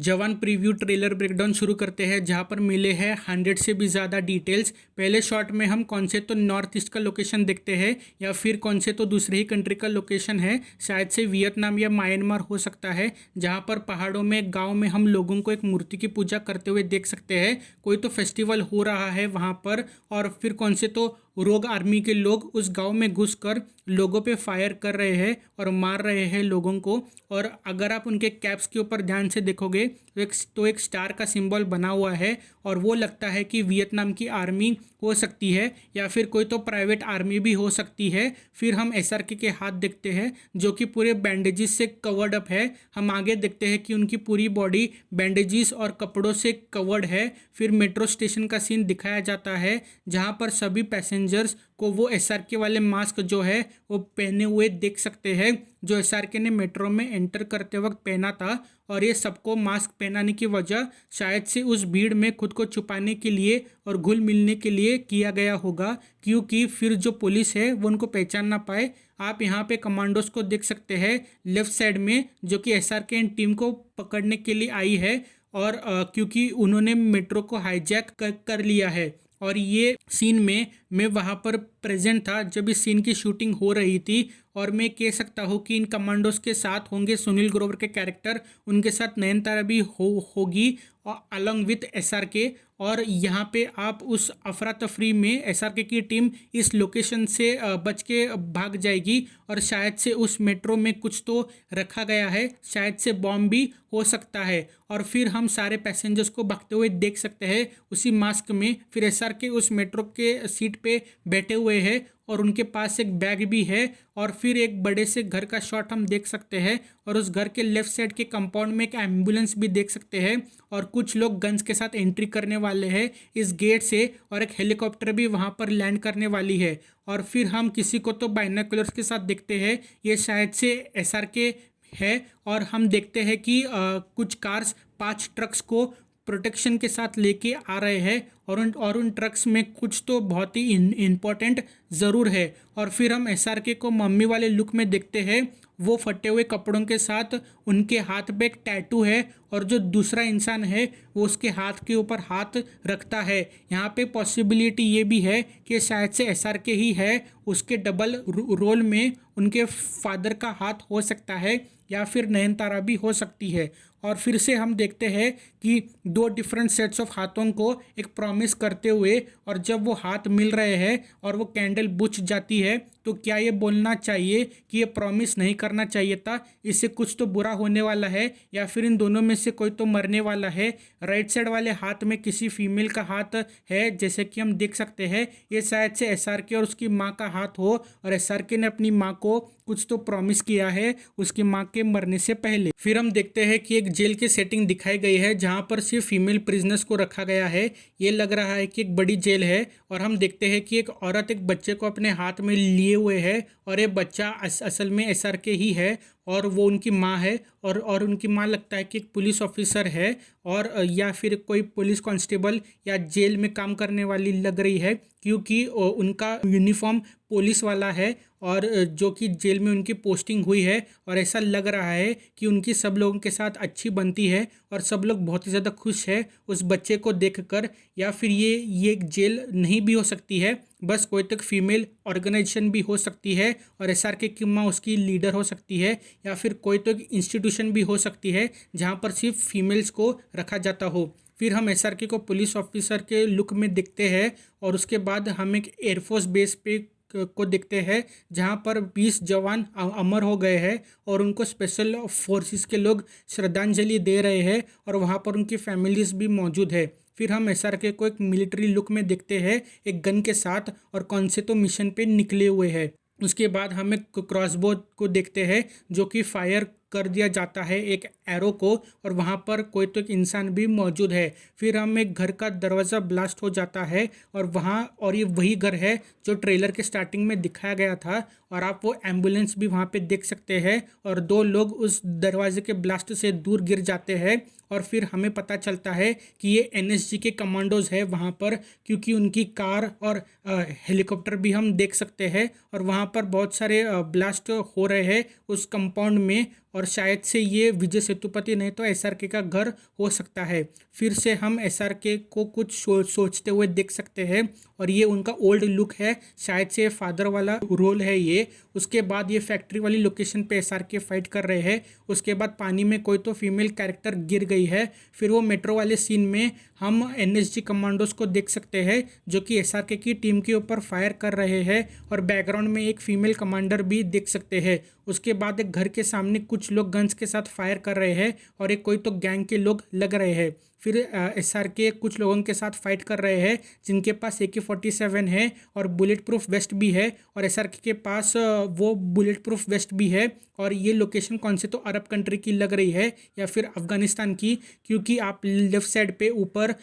जवान preview trailer breakdown शुरू करते हैं जहां पर मिले हैं 100 से भी ज़्यादा डिटेल्स। पहले शॉट में हम कौन से तो नॉर्थ ईस्ट का लोकेशन देखते हैं या फिर कौन से तो दूसरे ही कंट्री का लोकेशन है, शायद से वियतनाम या म्यांमार हो सकता है, जहां पर पहाड़ों में गांव में हम लोगों को एक मूर्ति की पूजा करते हुए देख सकते हैं। कोई तो फेस्टिवल हो रहा है वहां पर, और फिर कौन से तो रोग आर्मी के लोग उस गांव में घुसकर लोगों पे फायर कर रहे हैं और मार रहे हैं लोगों को। और अगर आप उनके कैप्स के ऊपर ध्यान से देखोगे तो एक स्टार का सिंबल बना हुआ है, और वो लगता है कि वियतनाम की आर्मी हो सकती है या फिर कोई तो प्राइवेट आर्मी भी हो सकती है। फिर हम एसआरके के हाथ देखते हैं जो कि पूरे बैंडेजेस से कवर्ड अप है। हम आगे देखते हैं कि उनकी पूरी बॉडी बैंडेजेस और कपड़ों से कवर्ड है। फिर मेट्रो स्टेशन का सीन दिखाया जाता है जहां पर सभी पैसेंजर्स को वो एसआरके वाले मास्क जो है वो पहने हुए देख सकते हैं, जो एसआरके ने मेट्रो में एंटर करते वक्त पहना था। और ये सबको मास्क पहनाने की वजह शायद से उस भीड़ में खुद को छुपाने के लिए और घुल मिलने के लिए किया गया होगा, क्योंकि फिर जो पुलिस है वो उनको पहचान ना पाए। आप यहाँ पे कमांडोज को देख सकते हैं लेफ्ट साइड में, जो कि एसआरके टीम को पकड़ने के लिए आई है, और क्योंकि उन्होंने मेट्रो को हाईजैक कर लिया है। और ये सीन में मैं वहाँ पर प्रेजेंट था जब इस सीन की शूटिंग हो रही थी, और मैं कह सकता हूँ कि इन कमांडोज के साथ होंगे सुनील ग्रोवर के कैरेक्टर, उनके साथ नयनतारा भी होगी अलॉन्ग विथ एसआरके। और यहाँ पे आप उस अफरा तफरी में एसआरके की टीम इस लोकेशन से बच के भाग जाएगी, और शायद से उस मेट्रो में कुछ तो रखा गया है, शायद से बॉम्ब भी हो सकता है। और फिर हम सारे पैसेंजर्स को भागते हुए देख सकते हैं उसी मास्क में। फिर एसआरके उस मेट्रो के सीट पे बैठे हुए हैं और उनके पास एक बैग भी है। और फिर एक बड़े से घर का शॉट हम देख सकते हैं, और उस घर के लेफ्ट साइड के कंपाउंड में एक एम्बुलेंस भी देख सकते हैं, और कुछ लोग गन्स के साथ एंट्री करने वाले हैं इस गेट से, और एक हेलीकॉप्टर भी वहां पर लैंड करने वाली है। और फिर हम किसी को तो बाइनोकुलर्स के साथ देखते हैं, ये शायद से एसआरके है। और हम देखते हैं कि कुछ कार्स 5 ट्रक्स को प्रोटेक्शन के साथ लेके आ रहे हैं, और उन ट्रक्स में कुछ तो बहुत ही इम्पोर्टेंट ज़रूर है। और फिर हम एसआरके को मम्मी वाले लुक में देखते हैं, वो फटे हुए कपड़ों के साथ, उनके हाथ पे एक टैटू है, और जो दूसरा इंसान है वो उसके हाथ के ऊपर हाथ रखता है। यहाँ पे पॉसिबिलिटी ये भी है कि शायद से एसआरके ही है, उसके डबल रोल में उनके फादर का हाथ हो सकता है या फिर नयनतारा भी हो सकती है। और फिर से हम देखते हैं कि 2 डिफरेंट सेट्स ऑफ हाथों को एक प्रॉमिस करते हुए, और जब वो हाथ मिल रहे हैं और वो कैंडल बुझ जाती है, तो क्या ये बोलना चाहिए कि ये प्रॉमिस नहीं करना चाहिए था, इससे कुछ तो बुरा होने वाला है, या फिर इन दोनों में से कोई तो मरने वाला है। राइट साइड वाले हाथ में किसी फीमेल का हाथ है, जैसे कि हम देख सकते हैं ये शायद से एसआरके और उसकी माँ का हाथ हो, और एसआरके ने अपनी माँ को कुछ तो प्रॉमिस किया है उसकी माँ के मरने से पहले। फिर हम देखते हैं कि एक जेल की सेटिंग दिखाई गई है जहाँ पर सिर्फ फीमेल प्रिजनर्स को रखा गया है। ये लग रहा है कि एक बड़ी जेल है, और हम देखते हैं कि एक औरत एक बच्चे को अपने हाथ में लिए हुए है, और ये बच्चा असल में एसआरके ही है, और वो उनकी माँ है। और उनकी माँ लगता है कि एक पुलिस ऑफिसर है, और या फिर कोई पुलिस कांस्टेबल या जेल में काम करने वाली लग रही है, क्योंकि उनका यूनिफॉर्म पुलिस वाला है, और जो कि जेल में उनकी पोस्टिंग हुई है। और ऐसा लग रहा है कि उनकी सब लोगों के साथ अच्छी बनती है, और सब लोग बहुत ही ज़्यादा खुश है उस बच्चे को देखकर। या फिर ये एक जेल नहीं भी हो सकती है, बस कोई तक फीमेल ऑर्गेनाइजेशन भी हो सकती है, और एसआरके की माँ उसकी लीडर हो सकती है, या फिर कोई तो इंस्टीट्यूशन भी हो सकती है जहाँ पर सिर्फ फीमेल्स को रखा जाता हो। फिर हम एसआरके को पुलिस ऑफिसर के लुक में देखते हैं, और उसके बाद हम एक एयरफोर्स बेस पे को देखते हैं जहां पर 20 जवान अमर हो गए हैं, और उनको स्पेशल फोर्सेस के लोग श्रद्धांजलि दे रहे हैं, और वहां पर उनकी फैमिलीज भी मौजूद है। फिर हम एसआरके को एक मिलिट्री लुक में देखते हैं एक गन के साथ, और कौन से तो मिशन पे निकले हुए हैं। उसके बाद हम एक क्रॉसबो को देखते हैं जो कि फायर कर दिया जाता है एक एरो को, और वहाँ पर कोई तो एक इंसान भी मौजूद है। फिर हम एक घर का दरवाज़ा ब्लास्ट हो जाता है, और ये वही घर है जो ट्रेलर के स्टार्टिंग में दिखाया गया था, और आप वो एम्बुलेंस भी वहाँ पे देख सकते हैं, और 2 लोग उस दरवाजे के ब्लास्ट से दूर गिर जाते हैं। और फिर हमें पता चलता है कि ये एनएसजी के कमांडोज है वहाँ पर, क्योंकि उनकी कार और हेलीकॉप्टर भी हम देख सकते हैं और वहाँ पर बहुत सारे ब्लास्ट हो रहे हैं उस कंपाउंड में, और शायद से ये विजय सेतुपति नहीं तो एसआरके का घर हो सकता है। फिर से हम एसआरके को कुछ सोचते हुए देख सकते हैं और ये उनका ओल्ड लुक है, शायद से फादर वाला रोल है ये। उसके बाद ये फैक्ट्री वाली लोकेशन पे एसआरके फाइट कर रहे हैं। उसके बाद पानी में कोई तो फीमेल कैरेक्टर गिर गई है। फिर वो मेट्रो वाले सीन में हम एनएसजी कमांडोज को देख सकते हैं जो कि एसआरके की टीम के ऊपर फायर कर रहे हैं और बैकग्राउंड में एक फीमेल कमांडर भी देख सकते हैं। उसके बाद एक घर के सामने कुछ लोग गन्स के साथ फायर कर रहे हैं और एक कोई तो गैंग के लोग लग रहे हैं। फिर एसआरके कुछ लोगों के साथ फाइट कर रहे हैं जिनके पास AK-47 है और बुलेट प्रूफ वेस्ट भी है, और एसआरके के पास वो बुलेट प्रूफ वेस्ट भी है। और ये लोकेशन कौन से तो अरब कंट्री की लग रही है या फिर अफगानिस्तान की, क्योंकि आप लेफ्ट साइड पे ऊपर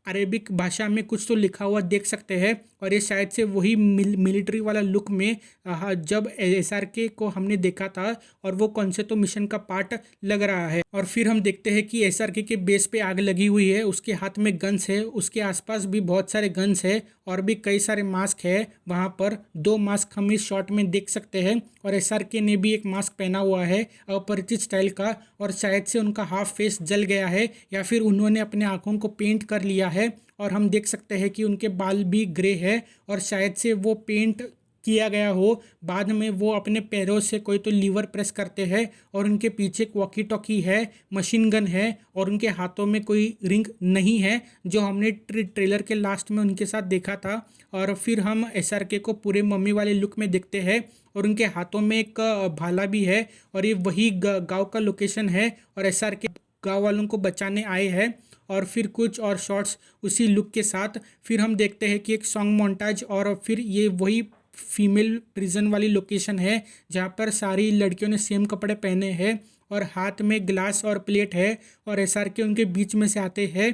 अरेबिक भाषा में कुछ तो लिखा हुआ देख सकते हैं और ये शायद से वही मिलिट्री वाला लुक में जब एसआरके को हमने देखा था और वो कौन से तो मिशन का पार्ट लग रहा है। और फिर हम देखते हैं कि एसआरके के बेस पे आग लगी हुई है, उसके हाथ में गन्स है, उसके आसपास भी बहुत सारे गन्स है और भी कई सारे मास्क है। वहाँ पर 2 मास्क हम इस शॉट में देख सकते हैं और एसआरके ने भी एक मास्क पहना हुआ है अपरिचित स्टाइल का, और शायद से उनका हाफ फेस जल गया है या फिर उन्होंने अपने आँखों को पेंट कर लिया है। और हम देख सकते हैं कि उनके बाल भी ग्रे है और शायद से वो पेंट किया गया हो। बाद में वो अपने पैरों से कोई तो लीवर प्रेस करते हैं और उनके पीछे एक वॉकी टॉकी है, मशीन गन है और उनके हाथों में कोई रिंग नहीं है जो हमने ट्रेलर के लास्ट में उनके साथ देखा था। और फिर हम एसआरके को पूरे मम्मी वाले लुक में देखते हैं और उनके हाथों में एक भाला भी है और ये वही गांव का लोकेशन है और एसआरके गांव वालों को बचाने आए हैं। और फिर कुछ और शॉट्स उसी लुक के साथ फिर हम देखते हैं कि एक सॉन्ग मोन्टाज, और फिर ये वही फीमेल प्रिजन वाली लोकेशन है जहाँ पर सारी लड़कियों ने सेम कपड़े पहने हैं और हाथ में ग्लास और प्लेट है और एसआरके उनके बीच में से आते हैं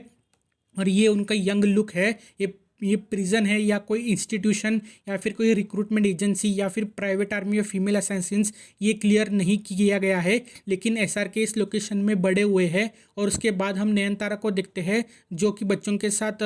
और ये उनका यंग लुक है। ये प्रिजन है या कोई इंस्टीट्यूशन या फिर कोई रिक्रूटमेंट एजेंसी या फिर प्राइवेट आर्मी या फीमेल असैसिन्स, ये क्लियर नहीं किया गया है, लेकिन एसआरके इस लोकेशन में बड़े हुए हैं। और उसके बाद हम नयनतारा को देखते हैं जो कि बच्चों के साथ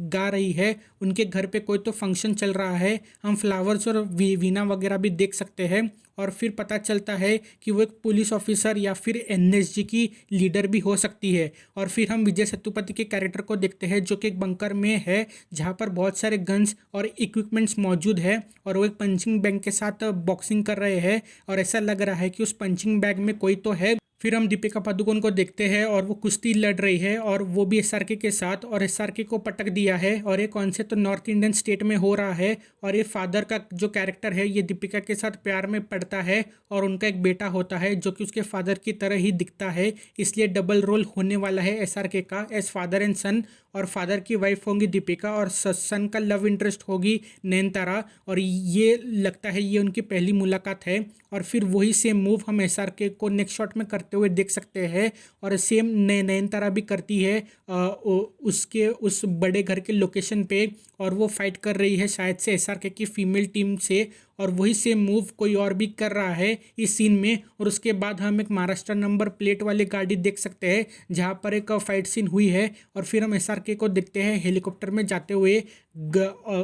गा रही है। उनके घर पे कोई तो फंक्शन चल रहा है, हम फ्लावर्स और वीणा वगैरह भी देख सकते हैं। और फिर पता चलता है कि वो एक पुलिस ऑफिसर या फिर एनएसजी की लीडर भी हो सकती है। और फिर हम विजय सेतुपति के कैरेक्टर को देखते हैं जो कि एक बंकर में है जहाँ पर बहुत सारे गन्स और इक्विपमेंट्स मौजूद है और वो एक पंचिंग बैग के साथ बॉक्सिंग कर रहे हैं और ऐसा लग रहा है कि उस पंचिंग बैग में कोई तो है। फिर हम दीपिका पादुकोण को देखते हैं और वो कुश्ती लड़ रही है और वो भी एसआरके के साथ, और एसआरके को पटक दिया है और ये कौन से तो नॉर्थ इंडियन स्टेट में हो रहा है। और ये फादर का जो कैरेक्टर है ये दीपिका के साथ प्यार में पड़ता है और उनका एक बेटा होता है जो कि उसके फादर की तरह ही दिखता है, इसलिए डबल रोल होने वाला है एसआरके का एज फादर एंड सन। और फादर की वाइफ होंगी दीपिका और सन का लव इंटरेस्ट होगी नयनतारा, और ये लगता है ये उनकी पहली मुलाकात है। और फिर वही सेम मूव हम एसआरके को नेक्स्ट शॉट में करते हुए देख सकते हैं और सेम नयनतारा भी करती है उसके उस बड़े घर के लोकेशन पे, और वो फाइट कर रही है शायद से एसआरके की फीमेल टीम से, और वही सेम मूव कोई और भी कर रहा है इस सीन में। और उसके बाद हम एक महाराष्ट्र नंबर प्लेट वाली गाड़ी देख सकते हैं जहाँ पर एक फाइट सीन हुई है। और फिर हम एसआरके को देखते हैं हेलीकॉप्टर में जाते हुए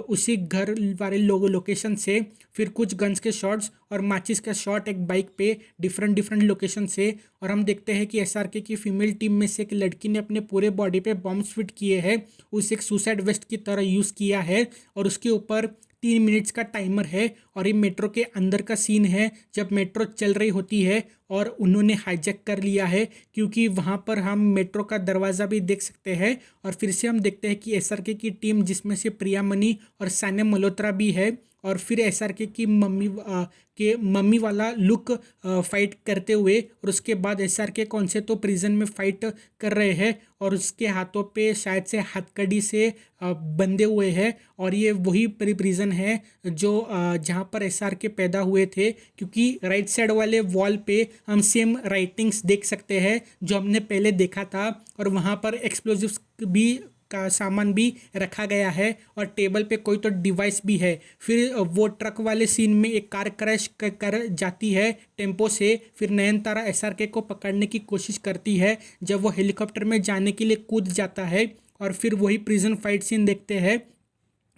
उसी घर वाले लोकेशन से। फिर कुछ गन्स के शॉट्स और माचिस का शॉट एक बाइक पे डिफरेंट लोकेशन से, और हम देखते हैं कि एसआरके की फीमेल टीम में से एक लड़की ने अपने पूरे बॉडी पे बॉम्ब्स फिट किए हैं, उसे एक सुसाइड वेस्ट की तरह यूज़ किया है और उसके ऊपर 3 मिनट्स का टाइमर है। और ये मेट्रो के अंदर का सीन है जब मेट्रो चल रही होती है और उन्होंने हाईजैक कर लिया है, क्योंकि वहाँ पर हम मेट्रो का दरवाज़ा भी देख सकते हैं। और फिर से हम देखते हैं कि एसआरके की टीम जिसमें से प्रिया मनी और सान्या मल्होत्रा भी है, और फिर एसआरके की मम्मी वाला लुक फाइट करते हुए, और उसके बाद एसआरके कौन से तो प्रिजन में फाइट कर रहे हैं और उसके हाथों पे शायद से हथकड़ी से बंधे हुए हैं। और ये वही प्रिजन है जो जहाँ पर एसआरके पैदा हुए थे, क्योंकि राइट साइड वाले वॉल पे हम सेम राइटिंग्स देख सकते हैं जो हमने पहले देखा था, और वहाँ पर एक्सप्लोजिव्स भी का सामान भी रखा गया है और टेबल पे कोई तो डिवाइस भी है। फिर वो ट्रक वाले सीन में एक कार क्रैश कर जाती है टेम्पो से। फिर नयनतारा एसआरके को पकड़ने की कोशिश करती है जब वो हेलीकॉप्टर में जाने के लिए कूद जाता है। और फिर वही प्रिजन फाइट सीन देखते हैं।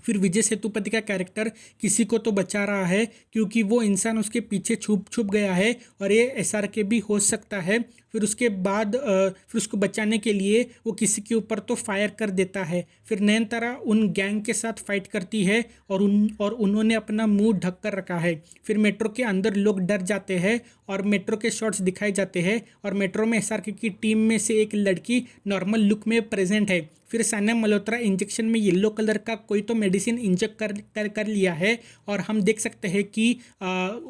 फिर विजय सेतुपति का कैरेक्टर किसी को तो बचा रहा है क्योंकि वो इंसान उसके पीछे छुप छुप गया है और ये एसआरके भी हो सकता है। फिर उसके बाद फिर उसको बचाने के लिए वो किसी के ऊपर तो फायर कर देता है। फिर नयनतारा उन गैंग के साथ फाइट करती है और उन्होंने अपना मुंह ढक कर रखा है। फिर मेट्रो के अंदर लोग डर जाते हैं और मेट्रो के शॉट्स दिखाए जाते हैं और मेट्रो में एसआरके की टीम में से एक लड़की नॉर्मल लुक में प्रेजेंट है। फिर सान्या मल्होत्रा इंजेक्शन में येलो कलर का कोई तो मेडिसिन इंजेक्ट कर लिया है और हम देख सकते हैं कि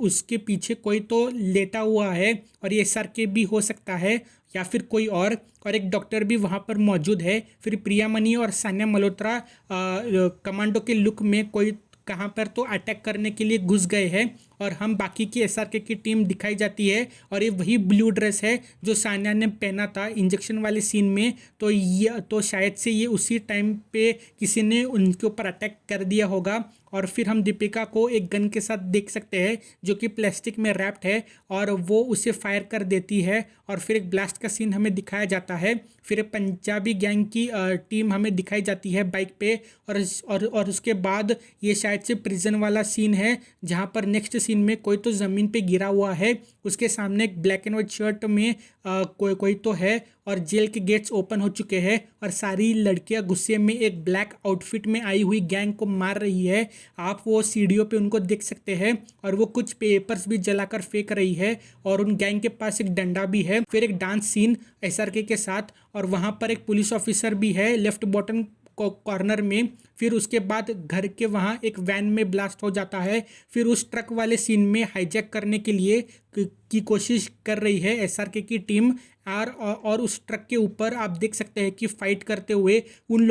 उसके पीछे कोई तो लेटा हुआ है और ये एसआरके भी हो सकता है या फिर कोई और एक डॉक्टर भी वहाँ पर मौजूद है। फिर प्रियामणि और सान्या मल्होत्रा कमांडो के लुक में कोई कहाँ पर तो अटैक करने के लिए घुस गए हैं और हम बाकी की एसआरके की टीम दिखाई जाती है और ये वही ब्लू ड्रेस है जो सान्या ने पहना था इंजेक्शन वाले सीन में। तो ये तो शायद से ये उसी टाइम पे किसी ने उनके ऊपर अटैक कर दिया होगा। और फिर हम दीपिका को एक गन के साथ देख सकते हैं जो कि प्लास्टिक में रैप्ड है और वो उसे फायर कर देती है और फिर एक ब्लास्ट का सीन हमें दिखाया जाता है। फिर पंजाबी गैंग की टीम हमें दिखाई जाती है बाइक पे और उसके बाद ये शायद से प्रिजन वाला सीन है जहाँ पर नेक्स्ट सीन में कोई तो ज़मीन पे गिरा हुआ है, उसके सामने एक ब्लैक एंड वाइट शर्ट में कोई तो है और जेल के गेट्स ओपन हो चुके हैं और सारी लड़कियां गुस्से में एक ब्लैक आउटफिट में आई हुई गैंग को मार रही है। आप वो सीढ़ियों पे उनको देख सकते हैं और वो कुछ पेपर्स भी जलाकर फेंक रही है और उन गैंग के पास एक डंडा भी है। फिर एक डांस सीन एसआरके के साथ और वहाँ पर एक पुलिस ऑफिसर भी है लेफ्ट बॉटम कॉर्नर में। फिर उसके बाद घर के वहाँ एक वैन में ब्लास्ट हो जाता है। फिर उस ट्रक वाले सीन में हाईजैक करने के लिए की कोशिश कर रही है एसआरके की टीम और उस ट्रक के ऊपर आप देख सकते हैं कि फाइट करते हुए उन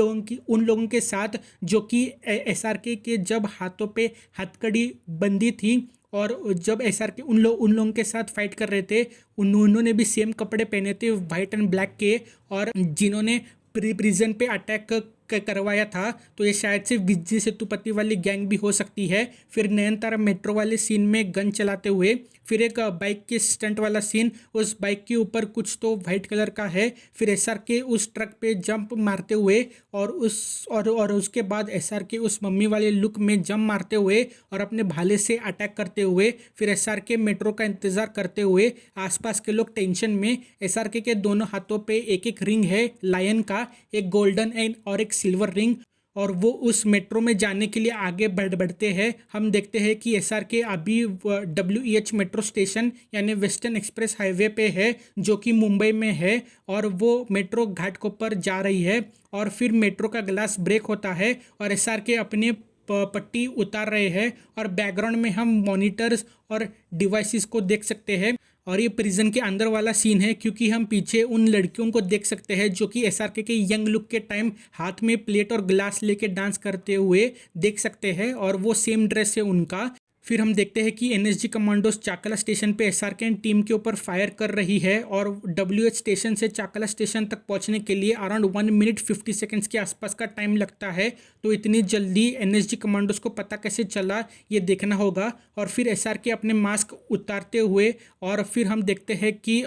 लोगों के साथ जो कि एसआरके के जब हाथों पे हथकड़ी बंदी थी और जब एसआरके उन लोगों के साथ फाइट कर रहे थे उन्होंने भी सेम कपड़े पहने थे वाइट एंड ब्लैक के और जिन्होंने प्रिजन पे अटैक करवाया था। तो ये शायद से विजय सेतुपति वाली गैंग भी हो सकती है। फिर नयनतारा मेट्रो वाले सीन में गन चलाते हुए, फिर एक बाइक के स्टंट वाला सीन, उस बाइक के ऊपर कुछ तो वाइट कलर का है। फिर एसआरके उस ट्रक पे जंप मारते हुए और उसके बाद एसआरके उस मम्मी वाले लुक में जंप मारते हुए और अपने भाले से अटैक करते हुए। फिर एसआरके मेट्रो का इंतज़ार करते हुए, आसपास के लोग टेंशन में। एसआरके के दोनों हाथों पे एक एक रिंग है लायन का, एक गोल्डन एंड और एक सिल्वर रिंग, और वो उस मेट्रो में जाने के लिए आगे बढ़ते हैं। हम देखते हैं कि एसआरके अभी WEH मेट्रो स्टेशन यानी वेस्टर्न एक्सप्रेस हाईवे पे है जो कि मुंबई में है और वो मेट्रो घाटकोपर जा रही है। और फिर मेट्रो का ग्लास ब्रेक होता है और एसआरके अपने पट्टी उतार रहे हैं और बैकग्राउंड में हम मॉनिटर्स और डिवाइसेस को देख सकते हैं। और ये प्रिजन के अंदर वाला सीन है क्योंकि हम पीछे उन लड़कियों को देख सकते हैं जो कि एसआरके के यंग लुक के टाइम हाथ में प्लेट और ग्लास लेके डांस करते हुए देख सकते हैं और वो सेम ड्रेस है उनका। फिर हम देखते हैं कि एनएसजी कमांडोज चाकला स्टेशन पे एसआरके टीम के ऊपर फायर कर रही है और WH स्टेशन से चाकला स्टेशन तक पहुंचने के लिए अराउंड 1 मिनट 50 सेकंड्स के आसपास का टाइम लगता है। तो इतनी जल्दी एनएसजी कमांडोज को पता कैसे चला ये देखना होगा। और फिर एसआरके अपने मास्क उतारते हुए और फिर हम देखते हैं कि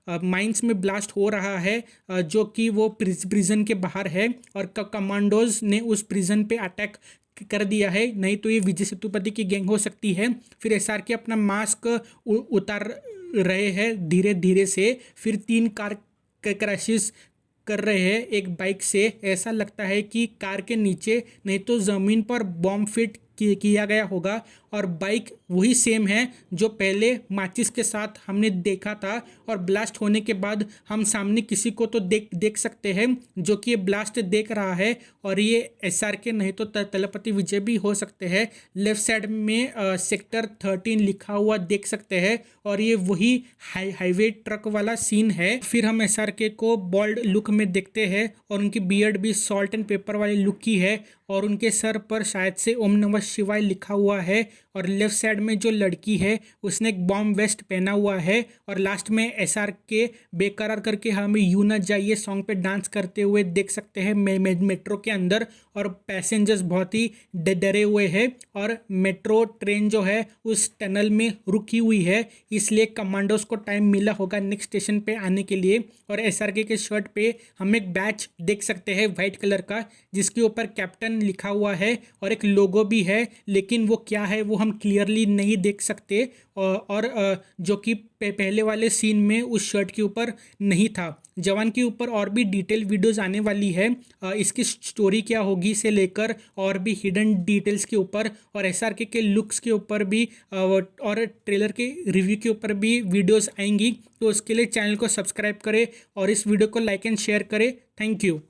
माइंस में ब्लास्ट हो रहा है जो कि वो प्रिजन के बाहर है और कमांडोज ने उस प्रिजन पे अटैक कर दिया है, नहीं तो ये विजय सेतुपति की गैंग हो सकती है। फिर एसआरके अपना मास्क उतार रहे हैं धीरे धीरे से। फिर 3 कार क्रैशेस कर रहे हैं एक बाइक से। ऐसा लगता है कि कार के नीचे नहीं तो ज़मीन पर बॉम्ब फिट किया गया होगा और बाइक वही सेम है जो पहले माचिस के साथ हमने देखा था और ब्लास्ट होने के बाद हम सामने किसी को तो देख सकते हैं जो कि ये ब्लास्ट देख रहा है और ये एसआरके नहीं तो तलपति विजय भी हो सकते हैं। लेफ्ट साइड में सेक्टर 13 लिखा हुआ देख सकते हैं और ये वही हाईवे ट्रक वाला सीन है। फिर हम एसआरके को बॉल्ड लुक में देखते हैं और उनकी बियर्ड भी सॉल्ट एंड पेपर वाली लुक की है और उनके सर पर शायद से ओम नमः शिवाय लिखा हुआ है और लेफ्ट साइड में जो लड़की है उसने एक बॉम्ब वेस्ट पहना हुआ है और लास्ट में SRK बेकरार करके हमें यूं न जाइए सॉन्ग पे डांस करते हुए देख सकते हैं मेट्रो के अंदर। और पैसेंजर्स बहुत ही डरे हुए हैं और मेट्रो ट्रेन जो है उस टनल में रुकी हुई है, इसलिए कमांडोज को टाइम मिला होगा नेक्स्ट स्टेशन पे आने के लिए। और SRK के शर्ट पे हम एक बैच देख सकते हैं वाइट कलर का जिसके ऊपर कैप्टन लिखा हुआ है और एक लोगो भी है, लेकिन वो क्या है वो हम क्लियरली नहीं देख सकते। और जो कि पहले वाले सीन में उस शर्ट के ऊपर नहीं था। जवान के ऊपर और भी डिटेल वीडियोस आने वाली है, इसकी स्टोरी क्या होगी से लेकर और भी हिडन डिटेल्स के ऊपर और SRK के लुक्स के ऊपर भी और ट्रेलर के रिव्यू के ऊपर भी वीडियोस आएंगी। तो उसके लिए चैनल को सब्सक्राइब करें और इस वीडियो को लाइक एंड शेयर करें। Thank you.